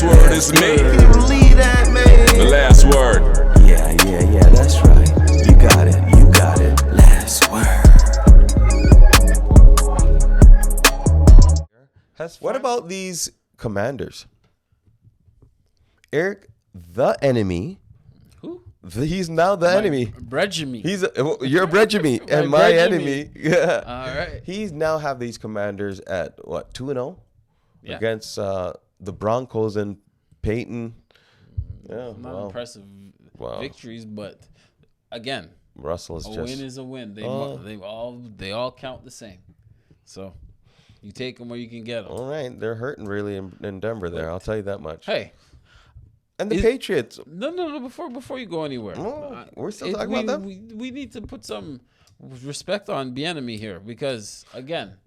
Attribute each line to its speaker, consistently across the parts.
Speaker 1: last word is me.
Speaker 2: Can you believe that, man?
Speaker 1: The last word.
Speaker 2: Yeah, that's right. You got it. Last word.
Speaker 3: What about these commanders? Eric, the enemy.
Speaker 4: Who?
Speaker 3: He's now the enemy.
Speaker 4: Regime.
Speaker 3: He's your Regime and my enemy. Yeah.
Speaker 4: All right.
Speaker 3: He's now have these commanders at what 2-0
Speaker 4: Yeah.
Speaker 3: against the Broncos and Peyton. Yeah,
Speaker 4: Not impressive victories, but again,
Speaker 3: Russell is
Speaker 4: a
Speaker 3: just
Speaker 4: win is a win. They all count the same. So you take them where you can get them.
Speaker 3: all right. They're hurting really in Denver there. I'll tell you that much.
Speaker 4: Hey,
Speaker 3: And the Patriots.
Speaker 4: no. Before you go anywhere,
Speaker 3: We're still talking about them.
Speaker 4: We need to put some respect on Bieniemy here because again,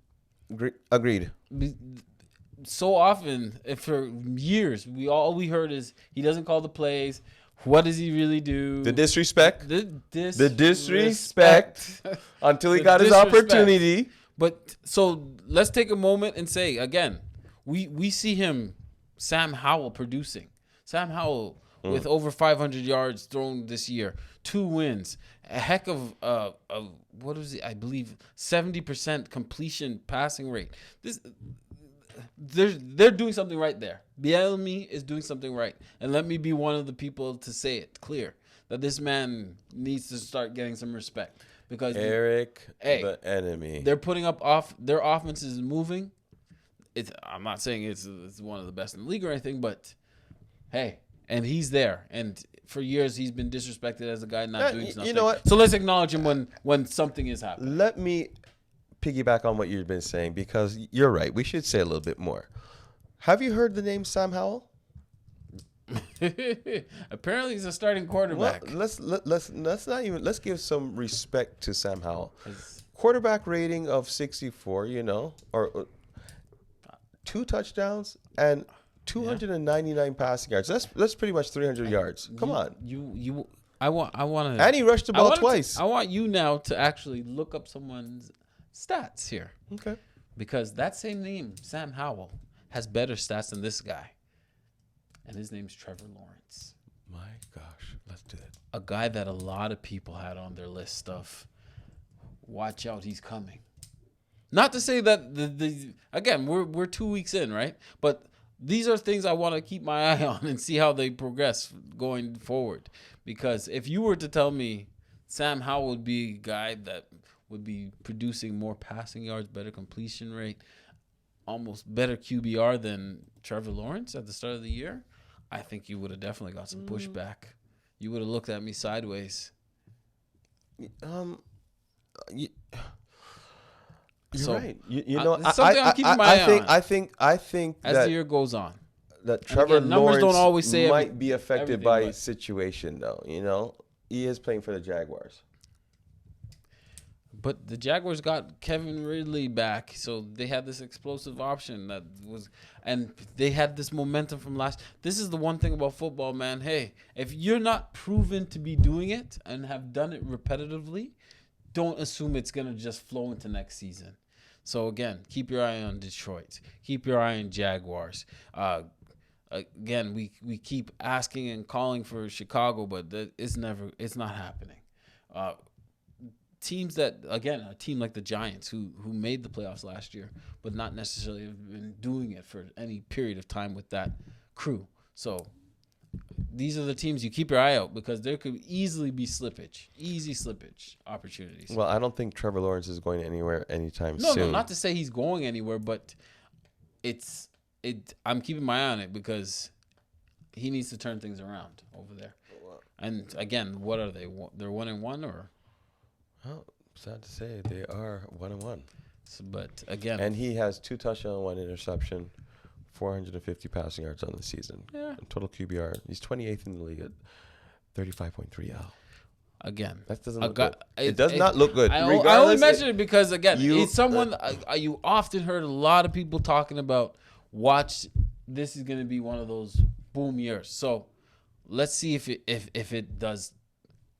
Speaker 3: Agreed.
Speaker 4: so often for years we heard is he doesn't call the plays. What does he really do?
Speaker 3: The disrespect.
Speaker 4: The
Speaker 3: disrespect until he got his opportunity.
Speaker 4: But so let's take a moment and say again, we see him, Sam Howell producing. Sam Howell with over 500 yards thrown this year, 2 wins, a heck of what is it? I believe 70% completion passing rate. They're doing something right there. Bieniemy is doing something right, and let me be one of the people to say it clear that this man needs to start getting some respect because
Speaker 3: Eric, the enemy.
Speaker 4: They're putting up their offense is moving. I'm not saying it's one of the best in the league or anything, but hey, and he's there, and for years he's been disrespected as a guy not doing something.
Speaker 3: You know what?
Speaker 4: So let's acknowledge him when something is happening.
Speaker 3: Let me piggyback on what you've been saying because you're right. We should say a little bit more. Have you heard the name Sam Howell?
Speaker 4: Apparently, he's a starting quarterback.
Speaker 3: Well, let's give some respect to Sam Howell. Quarterback rating of 64. Or 2 touchdowns and 299 passing yards. That's pretty much 300 yards. Come on.
Speaker 4: I want to.
Speaker 3: And he rushed the ball twice.
Speaker 4: I want you now to actually look up someone's stats here.
Speaker 3: Okay.
Speaker 4: Because that same name, Sam Howell, has better stats than this guy. And his name's Trevor Lawrence.
Speaker 3: My gosh. Let's do it.
Speaker 4: A guy that a lot of people had on their list of, watch out, he's coming. Not to say that again, we're 2 weeks in, right? But these are things I want to keep my eye on and see how they progress going forward. Because if you were to tell me Sam Howell would be a guy that would be producing more passing yards, better completion rate, almost better QBR than Trevor Lawrence at the start of the year, I think you would have definitely got some pushback. You would have looked at me sideways.
Speaker 3: You're
Speaker 4: So,
Speaker 3: right.
Speaker 4: it's something I'm keeping my eye on.
Speaker 3: I think
Speaker 4: as
Speaker 3: that
Speaker 4: the year goes on.
Speaker 3: that Trevor
Speaker 4: again, numbers
Speaker 3: Lawrence
Speaker 4: don't always say
Speaker 3: might be affected
Speaker 4: everything,
Speaker 3: by
Speaker 4: but-
Speaker 3: situation, though. He is playing for the Jaguars.
Speaker 4: But the Jaguars got Kevin Ridley back, so they had this explosive option and they had this momentum from last. This is the one thing about football, man. Hey, if you're not proven to be doing it and have done it repetitively, don't assume it's gonna just flow into next season. So again, keep your eye on Detroit. Keep your eye on Jaguars. Again, we keep asking and calling for Chicago, but it's not happening. Teams that, again, a team like the Giants who made the playoffs last year, but not necessarily have been doing it for any period of time with that crew. So these are the teams you keep your eye out because there could easily be easy slippage opportunities.
Speaker 3: Well, I don't think Trevor Lawrence is going anywhere anytime soon.
Speaker 4: No, not to say he's going anywhere, but I'm keeping my eye on it because he needs to turn things around over there. And again, what are they? They're 1-1 or?
Speaker 3: Oh, sad to say, they are 1-1.
Speaker 4: So, but again,
Speaker 3: and he has 2 touchdowns, 1 interception, 450 passing yards on the season.
Speaker 4: Yeah.
Speaker 3: And total QBR, he's 28th in the league at 35.3 L.
Speaker 4: Again,
Speaker 3: that doesn't look good. It does not look good.
Speaker 4: I only mention it because again, it's someone you often heard a lot of people talking about. Watch, this is going to be one of those boom years. So let's see if it does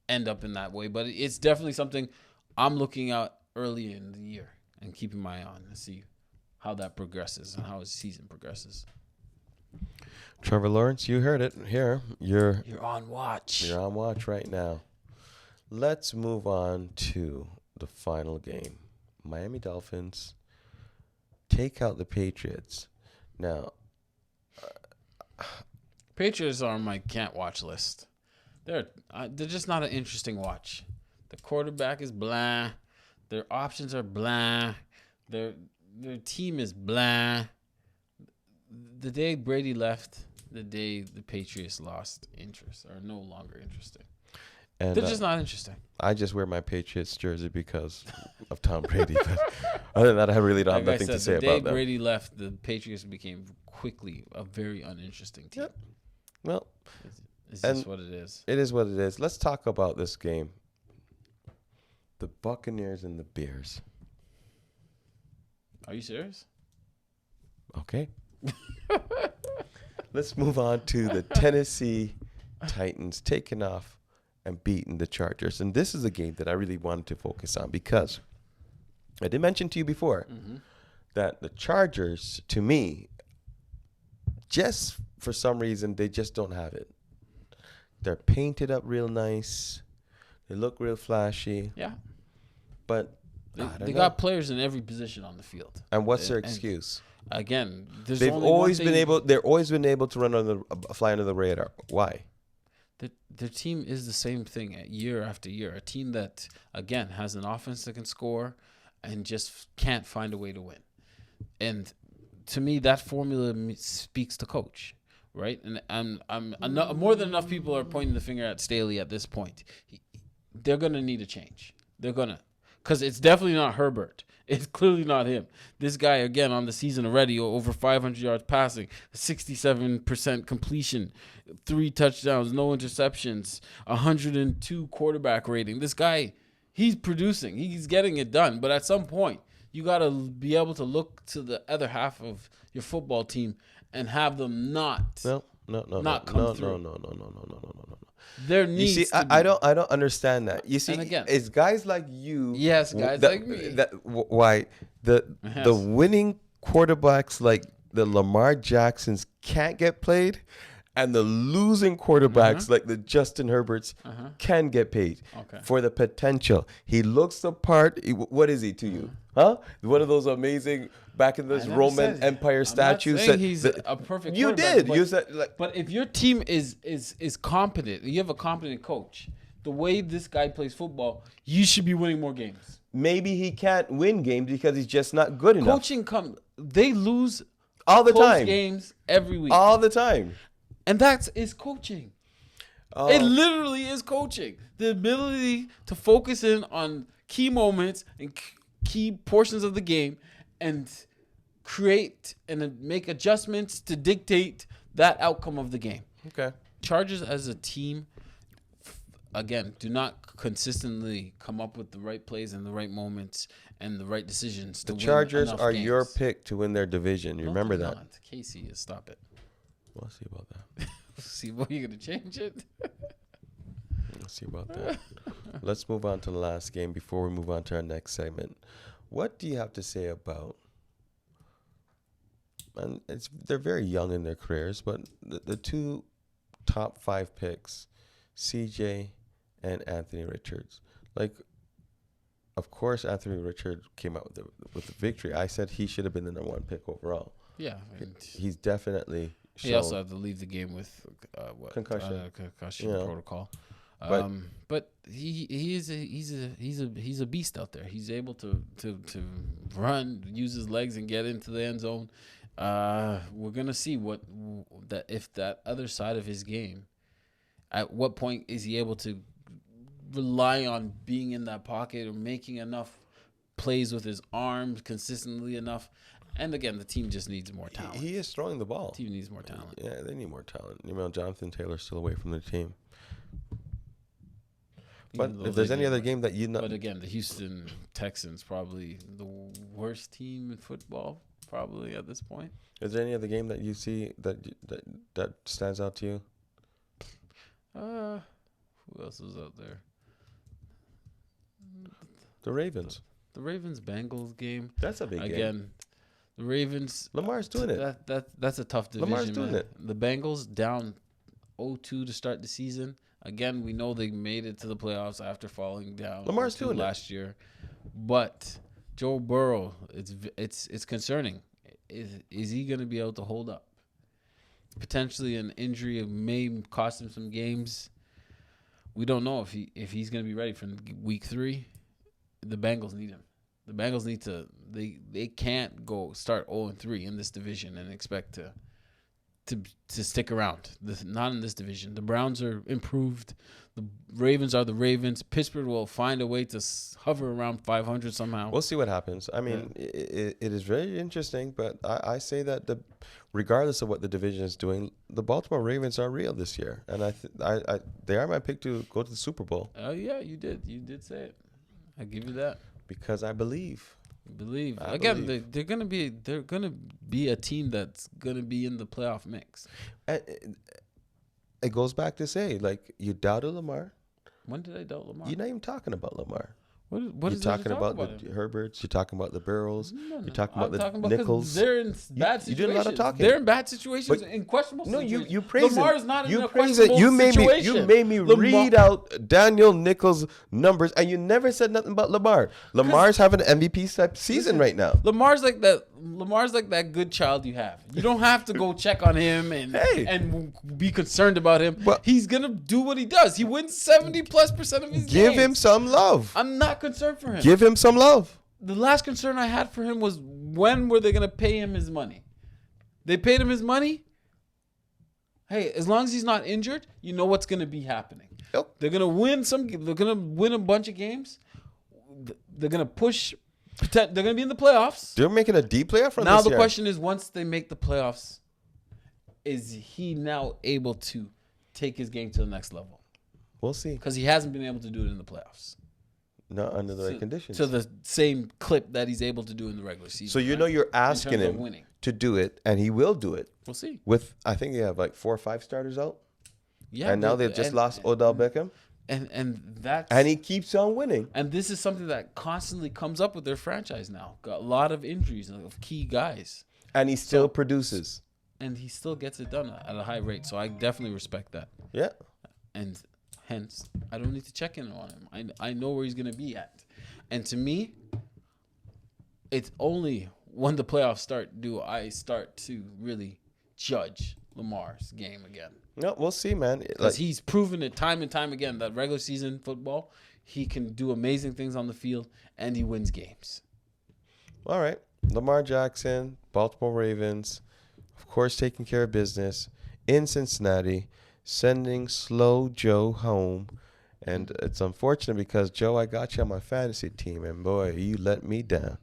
Speaker 4: end up in that way. But it's definitely something I'm looking at early in the year and keeping my eye on to see how that progresses and how his season progresses.
Speaker 3: Trevor Lawrence, you heard it here. You're
Speaker 4: on watch.
Speaker 3: You're on watch right now. Let's move on to the final game. Miami Dolphins take out the Patriots. Now,
Speaker 4: Patriots are on my can't watch list. They're just not an interesting watch. The quarterback is blah. Their options are blah. Their team is blah. The day Brady left, the day the Patriots lost interest, are no longer interesting.
Speaker 3: and
Speaker 4: They're just not interesting.
Speaker 3: I just wear my Patriots jersey because of Tom Brady. But other than that, I really don't have
Speaker 4: Like I
Speaker 3: nothing
Speaker 4: said,
Speaker 3: to say
Speaker 4: the day
Speaker 3: about them.
Speaker 4: Brady left, the Patriots became quickly a very uninteresting team.
Speaker 3: Yep. Well,
Speaker 4: It's
Speaker 3: and
Speaker 4: just what it is.
Speaker 3: it is what it is. Let's talk about this game. The Buccaneers and the Bears.
Speaker 4: Are you serious?
Speaker 3: Okay. Let's move on to the Tennessee Titans taking off and beating the Chargers. And this is a game that I really wanted to focus on because I did mention to you before that the Chargers, to me, just for some reason, they just don't have it. They're painted up real nice. They look real flashy.
Speaker 4: Yeah.
Speaker 3: But
Speaker 4: They got players in every position on the field.
Speaker 3: And what's their
Speaker 4: And
Speaker 3: excuse?
Speaker 4: again, there's
Speaker 3: They've
Speaker 4: only
Speaker 3: always
Speaker 4: one
Speaker 3: been
Speaker 4: thing-
Speaker 3: able. They're always been able to run fly under the radar. Why?
Speaker 4: Their team is the same thing year after year. A team that, again, has an offense that can score and just can't find a way to win. And to me, that formula speaks to coach, right? And I'm more than enough people are pointing the finger at Staley at this point. They're going to need a change. They're going to. Because it's definitely not Herbert. It's clearly not him. This guy, again, on the season already, over 500 yards passing, 67% completion, 3 touchdowns, no interceptions, 102 quarterback rating. This guy, he's producing. He's getting it done. But at some point, you got to be able to look to the other half of your football team and have them not come through.
Speaker 3: No.
Speaker 4: There needs
Speaker 3: You see,
Speaker 4: to be.
Speaker 3: I don't understand that. You see,
Speaker 4: And again-
Speaker 3: it's guys like you.
Speaker 4: Yes, guys like me.
Speaker 3: Why the
Speaker 4: Yes.
Speaker 3: winning quarterbacks like the Lamar Jacksons can't get played, and the losing quarterbacks like the Justin Herberts can get paid
Speaker 4: Okay.
Speaker 3: for the potential. He looks the part. What is he to you? Huh? One of those amazing back in this
Speaker 4: I never
Speaker 3: Roman
Speaker 4: said-
Speaker 3: Empire
Speaker 4: I'm
Speaker 3: statues.
Speaker 4: not saying he's a perfect
Speaker 3: You
Speaker 4: quarterback,
Speaker 3: did.
Speaker 4: but-
Speaker 3: You said like.
Speaker 4: But if your team is competent, you have a competent coach, the way this guy plays football, you should be winning more games.
Speaker 3: Maybe he can't win games because he's just not good enough.
Speaker 4: Coaching they lose
Speaker 3: all the
Speaker 4: close
Speaker 3: time.
Speaker 4: games every week.
Speaker 3: All the time.
Speaker 4: And is coaching. It literally is coaching. The ability to focus in on key moments and key portions of the game and create and make adjustments to dictate that outcome of the game.
Speaker 3: Okay.
Speaker 4: Chargers as a team, again, do not consistently come up with the right plays and the right moments and the right decisions.
Speaker 3: The
Speaker 4: to
Speaker 3: Chargers
Speaker 4: win enough
Speaker 3: are
Speaker 4: games.
Speaker 3: your pick to win their division. You
Speaker 4: No,
Speaker 3: remember
Speaker 4: they're
Speaker 3: that?
Speaker 4: not. Casey, stop it.
Speaker 3: We'll see about that.
Speaker 4: See, what are you gonna change it?
Speaker 3: We'll see about that. Let's move on to the last game before we move on to our next segment. What do you have to say about? And they're very young in their careers, but the two top 5 picks, CJ and Anthony Richards. Like, of course, Anthony Richards came out with the victory. I said he should have been the number 1 pick overall.
Speaker 4: Yeah,
Speaker 3: He's definitely shown.
Speaker 4: he also had to leave the game with
Speaker 3: Concussion.
Speaker 4: concussion
Speaker 3: You know,
Speaker 4: protocol.
Speaker 3: but-
Speaker 4: But he's a beast out there. He's able to run, use his legs, and get into the end zone. We're gonna see if that other side of his game. At what point is he able to rely on being in that pocket or making enough plays with his arms consistently enough? And again, the team just needs more talent.
Speaker 3: He is throwing the ball.
Speaker 4: The team needs more talent.
Speaker 3: Yeah, they need more talent. You know, Jonathan Taylor's still away from the team. But
Speaker 4: Even though
Speaker 3: if there's
Speaker 4: they
Speaker 3: any
Speaker 4: did
Speaker 3: other
Speaker 4: win.
Speaker 3: game that you know,
Speaker 4: But again, the Houston Texans probably the worst team in football, probably at this point.
Speaker 3: is there any other game that you see that stands out to you?
Speaker 4: Who else is out there?
Speaker 3: The Ravens.
Speaker 4: The Ravens Bengals game.
Speaker 3: That's a big game.
Speaker 4: Again, The Ravens.
Speaker 3: Lamar's doing it.
Speaker 4: That's a tough division.
Speaker 3: Lamar's doing
Speaker 4: man.
Speaker 3: it.
Speaker 4: The Bengals down 0-2 to start the season. Again, we know they made it to the playoffs after falling down.
Speaker 3: Lamar's doing it
Speaker 4: last year, but Joe Burrow, it's concerning. Is he going to be able to hold up? Potentially an injury may cost him some games. We don't know if he's going to be ready for week 3. The Bengals need him. The Bengals need to. They can't go start 0-3 in this division and expect to stick around. Not in this division. The Browns are improved. The Ravens are the Ravens. Pittsburgh will find a way to hover around 500 somehow.
Speaker 3: We'll see what happens. I mean, it is very interesting, but I say that regardless of what the division is doing, the Baltimore Ravens are real this year, and they are my pick to go to the Super Bowl.
Speaker 4: Oh yeah, you did say it. I give you that.
Speaker 3: Because I believe.
Speaker 4: Again, they're gonna be a team that's gonna be in the playoff mix.
Speaker 3: It goes back to say, like, you doubted Lamar.
Speaker 4: When did I doubt Lamar?
Speaker 3: You're not even talking about Lamar.
Speaker 4: What
Speaker 3: you're
Speaker 4: is there to
Speaker 3: talking
Speaker 4: talk
Speaker 3: about the
Speaker 4: him?
Speaker 3: Herberts. You're talking about the Burrows.
Speaker 4: No.
Speaker 3: You're talking about
Speaker 4: I'm
Speaker 3: the Nichols.
Speaker 4: they're in bad situations.
Speaker 3: You did a lot of talking.
Speaker 4: They're in bad situations,
Speaker 3: But-
Speaker 4: in questionable
Speaker 3: No,
Speaker 4: situations.
Speaker 3: you praise
Speaker 4: Lamar
Speaker 3: him.
Speaker 4: is not
Speaker 3: You
Speaker 4: in a
Speaker 3: praise it.
Speaker 4: questionable situation.
Speaker 3: You made me read out Daniel Nichols' numbers, and you never said nothing about Lamar. Lamar's having an MVP type season right now.
Speaker 4: Lamar's like that good child you have. You don't have to go check on him and be concerned about him.
Speaker 3: But-
Speaker 4: He's gonna do what he does. He wins 70+% of his
Speaker 3: Give
Speaker 4: games.
Speaker 3: him some love.
Speaker 4: I'm not concerned for him.
Speaker 3: Give him some love.
Speaker 4: The last concern I had for him was, when were they gonna pay him his money? They paid him his money. Hey, as long as he's not injured, you know what's gonna be happening.
Speaker 3: Yep.
Speaker 4: They're gonna win They're gonna win a bunch of games. They're gonna push. They're gonna be in the playoffs.
Speaker 3: They're making a deep playoff run
Speaker 4: Now
Speaker 3: this
Speaker 4: the
Speaker 3: year.
Speaker 4: question is, once they make the playoffs, is he now able to take his game to the next level?
Speaker 3: We'll see.
Speaker 4: Because he hasn't been able to do it in the playoffs.
Speaker 3: Not under the right conditions.
Speaker 4: To the same clip that he's able to do in the regular season.
Speaker 3: So you know you're asking
Speaker 4: terms of
Speaker 3: him
Speaker 4: winning.
Speaker 3: to do it, and he will do it.
Speaker 4: We'll see.
Speaker 3: With, I think you have like 4 or 5 starters out.
Speaker 4: Yeah,
Speaker 3: And now they've just lost Odell Beckham.
Speaker 4: And that's
Speaker 3: And he keeps on winning.
Speaker 4: and this is something that constantly comes up with their franchise now. Got a lot of injuries of key guys.
Speaker 3: And he still produces.
Speaker 4: And he still gets it done at a high rate. So I definitely respect that.
Speaker 3: Yeah.
Speaker 4: And hence, I don't need to check in on him. I know where he's going to be at. And to me, it's only when the playoffs start do I start to really judge Lamar's game again.
Speaker 3: No, we'll see, man.
Speaker 4: Because he's proven it time and time again that regular season football, he can do amazing things on the field, and he wins games.
Speaker 3: All right. Lamar Jackson, Baltimore Ravens, of course, taking care of business in Cincinnati, sending Slow Joe home. And it's unfortunate because, Joe, I got you on my fantasy team, and boy, you let me down.